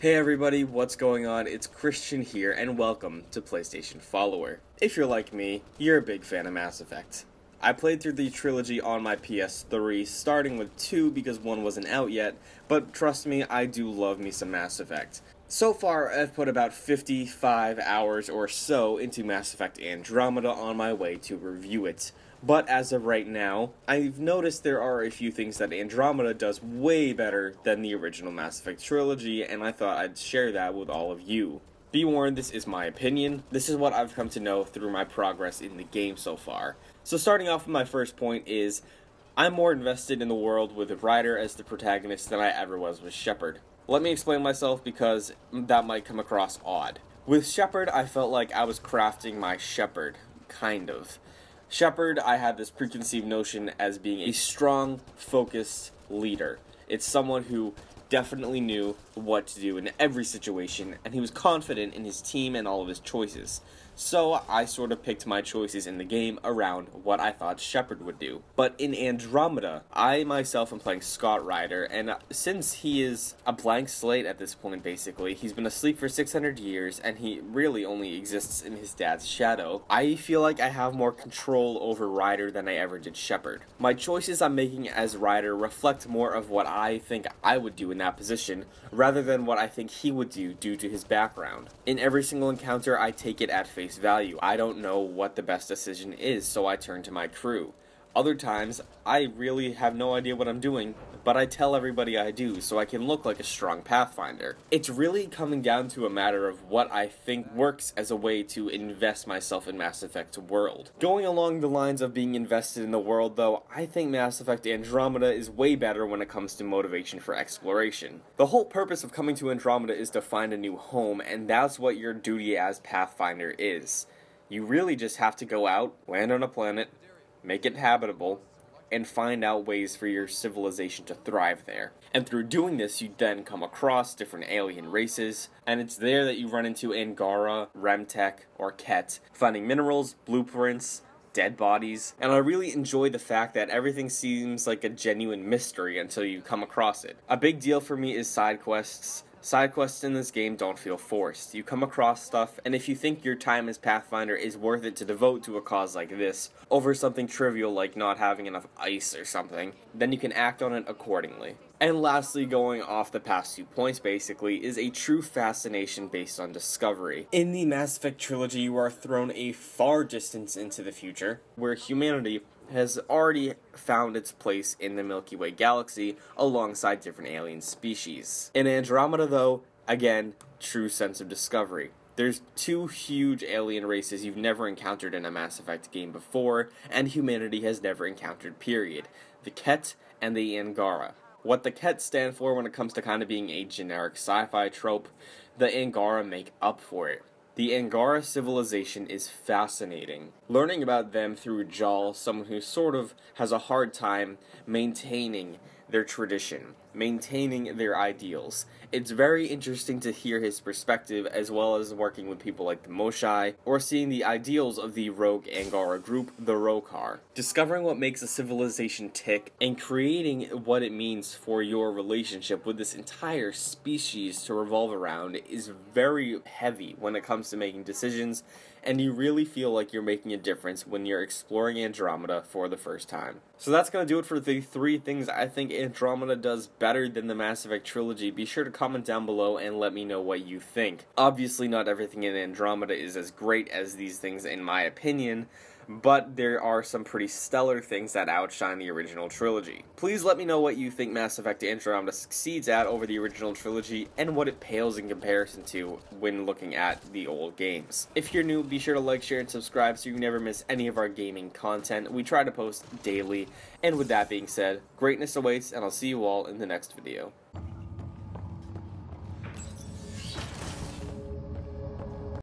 Hey everybody, what's going on? It's Christian here, and welcome to PlaystationFollower. If you're like me, you're a big fan of Mass Effect. I played through the trilogy on my PS3, starting with 2 because 1 wasn't out yet, but trust me, I do love me some Mass Effect. So far, I've put about 55 hours or so into Mass Effect Andromeda on my way to review it. But as of right now, I've noticed there are a few things that Andromeda does way better than the original Mass Effect trilogy, and I thought I'd share that with all of you. Be warned, this is my opinion. This is what I've come to know through my progress in the game so far. So starting off with my first point is, I'm more invested in the world with Ryder as the protagonist than I ever was with Shepard. Let me explain myself because that might come across odd. With Shepard, I felt like I was crafting my Shepard, kind of. Shepard, I had this preconceived notion as being a strong, focused leader. It's someone who definitely knew what to do in every situation, and he was confident in his team and all of his choices. So I sort of picked my choices in the game around what I thought Shepard would do. But in Andromeda, I myself am playing Scott Ryder, and since he is a blank slate at this point basically, he's been asleep for 600 years, and he really only exists in his dad's shadow, I feel like I have more control over Ryder than I ever did Shepard. My choices I'm making as Ryder reflect more of what I think I would do in that position, rather than what I think he would do due to his background. In every single encounter, I take it at face value. I don't know what the best decision is, so I turn to my crew. Other times, I really have no idea what I'm doing, but I tell everybody I do, so I can look like a strong Pathfinder. It's really coming down to a matter of what I think works as a way to invest myself in Mass Effect's world. Going along the lines of being invested in the world, though, I think Mass Effect Andromeda is way better when it comes to motivation for exploration. The whole purpose of coming to Andromeda is to find a new home, and that's what your duty as Pathfinder is. You really just have to go out, land on a planet, make it habitable, and find out ways for your civilization to thrive there. And through doing this, you then come across different alien races, and it's there that you run into Angara, Remtech, or Ket, finding minerals, blueprints, dead bodies, and I really enjoy the fact that everything seems like a genuine mystery until you come across it. A big deal for me is side quests. Side quests in this game don't feel forced. You come across stuff, and if you think your time as Pathfinder is worth it to devote to a cause like this, over something trivial like not having enough ice or something, then you can act on it accordingly. And lastly, going off the past 2 points basically, is a true fascination based on discovery. In the Mass Effect trilogy, you are thrown a far distance into the future, where humanity has already found its place in the Milky Way galaxy alongside different alien species. In Andromeda though, again, true sense of discovery. There's 2 huge alien races you've never encountered in a Mass Effect game before, and humanity has never encountered, period. The Ket and the Angara. What the Ket stand for when it comes to kind of being a generic sci-fi trope, the Angara make up for it. The Angara civilization is fascinating. Learning about them through Jal, someone who sort of has a hard time maintaining their tradition, maintaining their ideals. It's very interesting to hear his perspective, as well as working with people like the Moshai, or seeing the ideals of the rogue Angara group, the Rokar. Discovering what makes a civilization tick, and creating what it means for your relationship with this entire species to revolve around is very heavy when it comes to making decisions, and you really feel like you're making a difference when you're exploring Andromeda for the first time. So that's going to do it for the 3 things I think Andromeda does better than the Mass Effect trilogy. Be sure to comment down below and let me know what you think. Obviously, not everything in Andromeda is as great as these things in my opinion, but there are some pretty stellar things that outshine the original trilogy. Please let me know what you think Mass Effect Andromeda succeeds at over the original trilogy, and what it pales in comparison to when looking at the old games. If you're new, be sure to like, share, and subscribe so you never miss any of our gaming content. We try to post daily, and with that being said, greatness awaits, and I'll see you all in the next video.